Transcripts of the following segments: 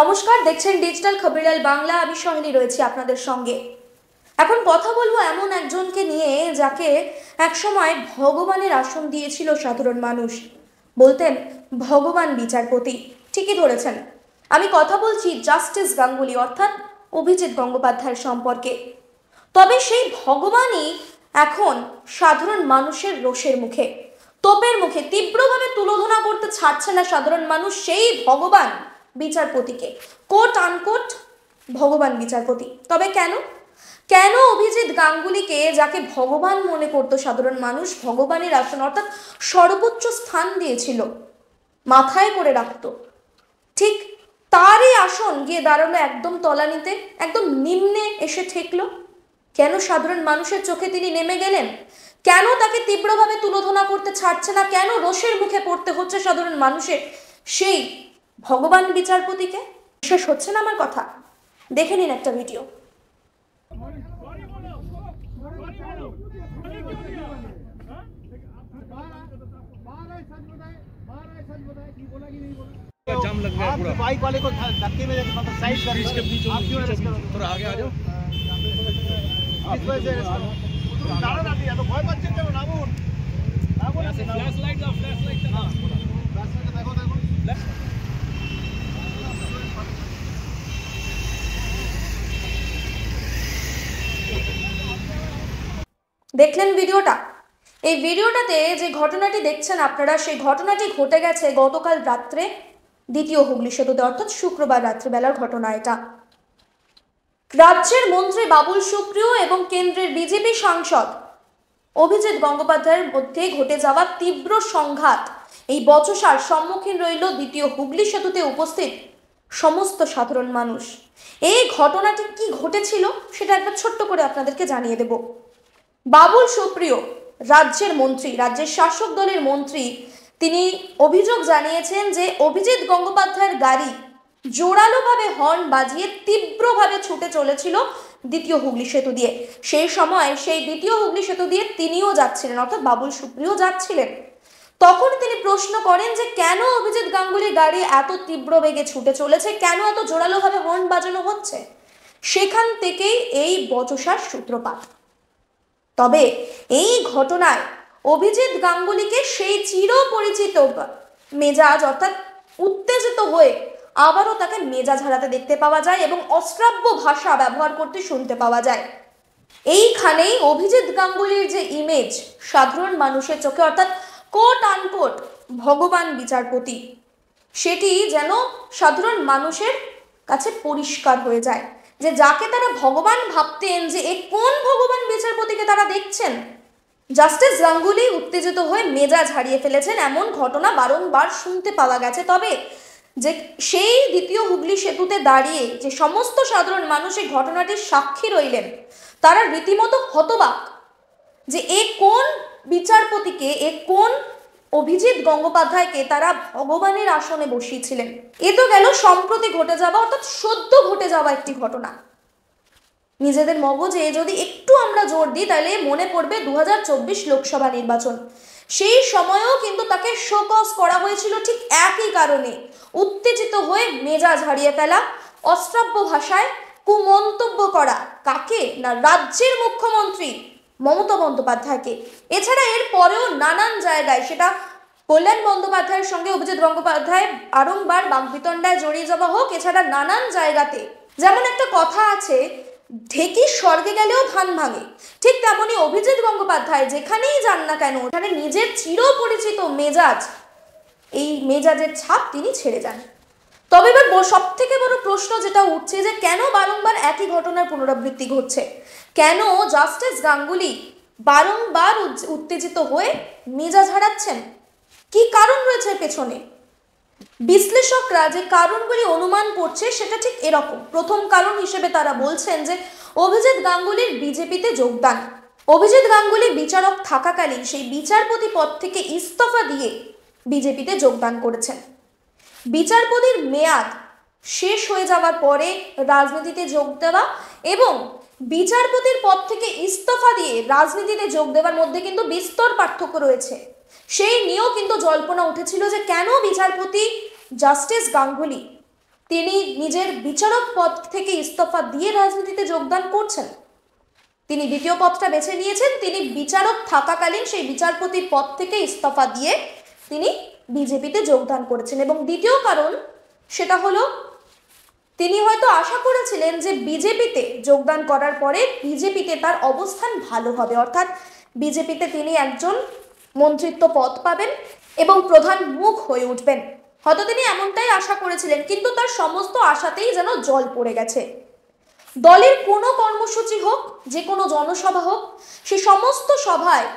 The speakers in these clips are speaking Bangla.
নমস্কার, দেখছেন ডিজিটাল খবরিলাল বাংলা। আমি সোহেনী রয়েছি আপনাদের সঙ্গে। এখন কথা বলবো এমন একজনকে নিয়ে যাকে একসময় ভগবানের আসন দিয়েছিল সাধারণ মানুষ। বলতেন ভগবান বিচারপতি। ঠিকই ধরেছেন, আমি কথা বলছি জাস্টিস গাঙ্গুলি অর্থাৎ অভিজিৎ গঙ্গোপাধ্যায়ের সম্পর্কে। তবে সেই ভগবানই এখন সাধারণ মানুষের রোষের মুখে, তোপের মুখে তীব্রভাবে তুলোধনা করতে ছাড়ছে না সাধারণ মানুষ সেই ভগবান বিচারপতিকে, কোট আনকোট ভগবান বিচারপতি। তবে কেন অভিজিৎ গাঙ্গুলিকে, যাকে ভগবান মনে করতো সাধারণ মানুষ, ভগবানের আসন অর্থাৎ সর্বোচ্চ স্থান দিয়েছিল, মাথায় করে রাখতো, ঠিক তারই আসন গিয়ে দাঁড়ালো একদম তলানিতে, একদম নিম্নে এসে ঠেকলো? কেন সাধারণ মানুষের চোখে তিনি নেমে গেলেন? কেন তাকে তীব্রভাবে তুলোধনা করতে ছাড়ছে না? কেন রোষের মুখে পড়তে হচ্ছে সাধারণ মানুষের সেই ভগবান বিচারপতিকে? শেষ হচ্ছে না আমার কথা, দেখে নিন একটা ভিডিও। जाम लग गया पूरा। बाइक वाले को धक्के में मतलब साइड कर बीच के बीच आप क्यों रेस्ट करो? थोड़ा आगे आ जाओ। इस वजह से रेस्ट करो। दाड़ा ना दिया तो भय मत चिंता करो। नामुन ऐसे फ्लैश लाइट चला फ्लैश लाइट देखो देखो। দেখলেন ভিডিওটা? এই ভিডিওটাতে যে ঘটনাটি দেখছেন আপনারা, সেই ঘটনাটি ঘটে গেছে গতকাল রাত্রে দ্বিতীয় হুগলি সেতুতে, অর্থাৎ শুক্রবার রাত্রিবেলার ঘটনা এটা। রাজ্যের মন্ত্রী বাবুল সুপ্রিয় এবং কেন্দ্রের বিজেপি সাংসদ অভিজিৎ গঙ্গোপাধ্যায়ের মধ্যে ঘটে যাওয়া তীব্র সংঘাত, এই বচসার সম্মুখীন রইল দ্বিতীয় হুগলি সেতুতে উপস্থিত সমস্ত সাধারণ মানুষ। এই ঘটনাটি কি ঘটেছিল সেটা একবার ছোট্ট করে আপনাদেরকে জানিয়ে দেব। বাবুল সুপ্রিয় রাজ্যের মন্ত্রী, রাজ্যের শাসক দলের মন্ত্রী, তিনি অভিযোগ জানিয়েছেন যে অভিজিৎ গঙ্গোপাধ্যায়ের গাড়ি জোরালোভাবে হর্ন বাজিয়ে তীব্রভাবে ছুটে চলেছিল দ্বিতীয় হুগলি সেতু দিয়ে। সেই সময় সেই দ্বিতীয় হুগলি সেতু দিয়ে তিনিও যাচ্ছিলেন, অর্থাৎ বাবুল সুপ্রিয় যাচ্ছিলেন। তখন তিনি প্রশ্ন করেন যে কেন অভিজিৎ গাঙ্গুলির গাড়ি এত তীব্র বেগে ছুটে চলেছে, কেন এত জোরালোভাবে হর্ন বাজানো হচ্ছে। সেখান থেকেই এই বচসার সূত্রপাত। তবে এই ঘটনায় অভিজিৎ গাঙ্গুলিকে সেই চিরপরিচিত মেজাজ অর্থাৎ উত্তেজিত হয়ে আবারও তাকে মেজাজ হারাতে দেখতে পাওয়া যায় এবং অশ্রাব্য ভাষা ব্যবহার করতে শুনতে পাওয়া যায়। এইখানেই অভিজিৎ গাঙ্গুলির যে ইমেজ সাধারণ মানুষের চোখে, অর্থাৎ কোট আনকোট ভগবান বিচারপতি, সেটি যেন সাধারণ মানুষের কাছে পরিষ্কার হয়ে যায় যে যাকে তারা ভগবান ভাবতেন, যে এ কোন ভগবান বিচারপতিকে তারা দেখছেন। জাস্টিস গাঙ্গুলি উত্তেজিত হয়ে মেজাজ হারিয়ে ফেলেছেন, এমন ঘটনা বারংবার শুনতে পাওয়া গেছে। তবে যে সেই দ্বিতীয় হুগলি সেতুতে দাঁড়িয়ে যে সমস্ত সাধারণ মানুষ এই ঘটনাটির সাক্ষী রইলেন, তারা রীতিমতো হতবাক যে এ কোন বিচারপতিকে, এ কোন অভিজিৎ গঙ্গোপাধ্যায়কে তারা ভগবানের আসনে বসিয়েছিলেন। এ তো গেল সম্প্রতি ঘটে যাওয়া, অর্থাৎ সদ্য ঘটে যাওয়া একটি ঘটনা। নিজেদের মগজে যদি একটু আমরা জোর দিই তাহলে মনে পড়বে 2024 লোকসভা নির্বাচন। সেই সময়েও কিন্তু তাকে শোকজ করা হয়েছিল ঠিক একই কারণে, উত্তেজিত হয়ে মেজাজ হারিয়ে ফেলা, অশ্রাব্য ভাষায় কুমন্তব্য করা। কাকে? না, রাজ্যের মুখ্যমন্ত্রী মমতা বন্দ্যোপাধ্যায়কে। এছাড়া এর পরেও নানান জায়গায়, সেটা কল্যাণ বন্দ্যোপাধ্যায়ের সঙ্গে অভিজিৎ গঙ্গোপাধ্যায় বারংবার বাকবিতণ্ডায় জড়িয়ে যাওয়া হোক, এছাড়া নানান জায়গাতে, যেমন একটা কথা আছে, ঢেকি স্বর্গে গেলেও ধান ভাঙে, ঠিক তেমনি অভিজিৎ গঙ্গোপাধ্যায় যেখানেই যান না কেন ওখানে নিজের চিরপরিচিত মেজাজ, এই মেজাজের ছাপ তিনি ছেড়ে যান। তবে এবার সব থেকে বড় প্রশ্ন যেটা উঠছে যে কেন বারংবার একই ঘটনার পুনরাবৃত্তি ঘটছে, কেন জাস্টিস গাঙ্গুলি বারংবার উত্তেজিত হয়ে মেজাজ হারাচ্ছেন, কি কারণ রয়েছে পেছনে? বিশ্লেষকরা যে কারণগুলি অনুমান করছে সেটা ঠিক এরকম। প্রথম কারণ হিসেবে তারা বলছেন যে অভিজিৎ গাঙ্গুলির বিজেপিতে যোগদান। অভিজিৎ গাঙ্গুলি বিচারক থাকাকালীন সেই বিচারপতি পদ থেকে ইস্তফা দিয়ে বিজেপিতে যোগদান করেছেন। বিচারপতির মেয়াদ শেষ হয়ে যাওয়ার পরে রাজনীতিতে যোগ দেওয়া এবং বিচারপতির পদ থেকে ইস্তফা দিয়ে রাজনীতিতে যোগ দেওয়ার মধ্যে কিন্তু বিস্তর পার্থক্য রয়েছে। সেই নিয়েও কিন্তু জল্পনা উঠেছিল যে কেন বিচারপতি জাস্টিস গাঙ্গুলি তিনি নিজের বিচারক পদ থেকে ইস্তফা দিয়ে রাজনীতিতে যোগদান করছেন। তিনি দ্বিতীয় পদটা বেছে নিয়েছেন। তিনি বিচারক থাকাকালীন সেই বিচারপতির পদ থেকে ইস্তফা দিয়ে তিনি বিজেপিতে যোগদান করেছেন। এবং দ্বিতীয় কারণ সেটা হলো তিনি হয়তো আশা করেছিলেন যে বিজেপিতে যোগদান করার পরে বিজেপিতে তার অবস্থান ভালো হবে, অর্থাৎ বিজেপিতে তিনি একজন মন্ত্রিত্ব পদ পাবেন এবং প্রধান মুখ হয়ে উঠবেন। হয়তো তিনি এমনটাই আশা করেছিলেন, কিন্তু তার সমস্ত আশাতেই যেন জল পড়ে গেছে। দলের কোনো কর্মসূচি হোক, যে কোনো জনসভা হোক, সে সমস্ত সভায়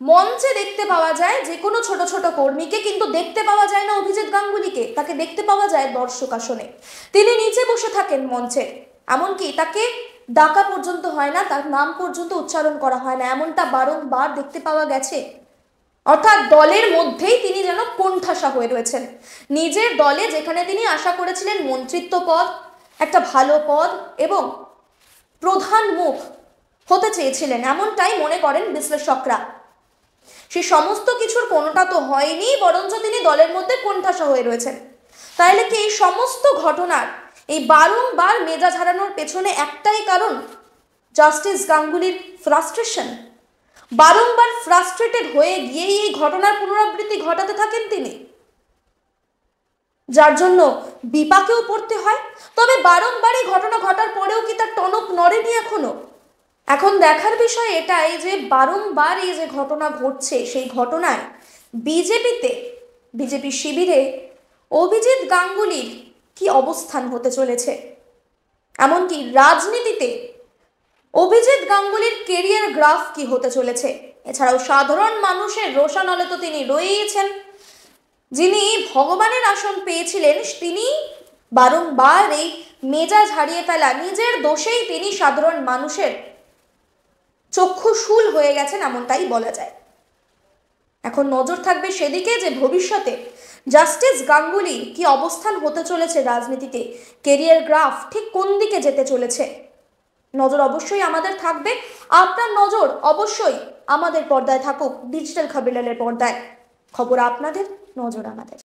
মঞ্চে দেখতে পাওয়া যায় যে কোনো ছোট ছোট কর্মীকে, কিন্তু দেখতে পাওয়া যায় না অভিজিৎ গাঙ্গুলিকে। তাকে দেখতে পাওয়া যায় দর্শক আসনে, তিনি নিচে বসে থাকেন মঞ্চে, এমনকি তাকে ডাকা পর্যন্ত হয় না, তার নাম পর্যন্ত উচ্চারণ করা হয় না, এমনটা বারংবার দেখতে পাওয়া গেছে। অর্থাৎ দলের মধ্যেই তিনি যেন কোণঠাসা হয়ে রয়েছেন। নিজের দলে যেখানে তিনি আশা করেছিলেন মন্ত্রিত্ব পদ, একটা ভালো পদ এবং প্রধান মুখ হতে চেয়েছিলেন, এমনটাই মনে করেন বিশ্লেষকরা। সে সমস্ত কিছুর কোনোটা তো হয়নি, বরঞ্চ তিনি দলের মধ্যে কোণঠাসা হয়ে রয়েছেন। তাহলে কি এই সমস্ত ঘটনার, এই বারংবার মেজাজ হারানোর পেছনে একটাই কারণ, জাস্টিস গাঙ্গুলির ফ্রাস্ট্রেশন? বারংবার ফ্রাস্ট্রেটেড হয়ে গিয়েই এই ঘটনার পুনরাবৃত্তি ঘটাতে থাকেন তিনি, যার জন্য বিপাকেও পড়তে হয়। তবে বারংবার এই ঘটনা ঘটার পরেও কি তার টনক নড়েনি এখনো? এখন দেখার বিষয় এটাই যে বারংবার এই যে ঘটনা ঘটছে, সেই ঘটনায় বিজেপি শিবিরে অভিজিৎ গাঙ্গুলির কি অবস্থান হতে চলেছে, এমনকি রাজনীতিতে অভিজিৎ গাঙ্গুলির কেরিয়ার গ্রাফ কি হতে চলেছে। এছাড়াও সাধারণ মানুষের রোষানলে তো তিনি রয়েইছেন। যিনি ভগবানের আসন পেয়েছিলেন, তিনি বারংবার এই মেজাজ হারিয়ে ফেলা, নিজের দোষেই তিনি সাধারণ মানুষের চক্ষুশূল হয়ে গেছেন, এমনটাই বলা যায়। এখন নজর থাকবে সেদিকে যে ভবিষ্যতে জাস্টিস গাঙ্গুলি কি অবস্থান হতে চলেছে রাজনীতিতে, কেরিয়ার গ্রাফ ঠিক কোন দিকে যেতে চলেছে। নজর অবশ্যই আমাদের থাকবে। আপনার নজর অবশ্যই আমাদের পর্দায় থাকুক, ডিজিটাল খবরের পর্দায়। খবর আপনাদের, নজর আমাদের।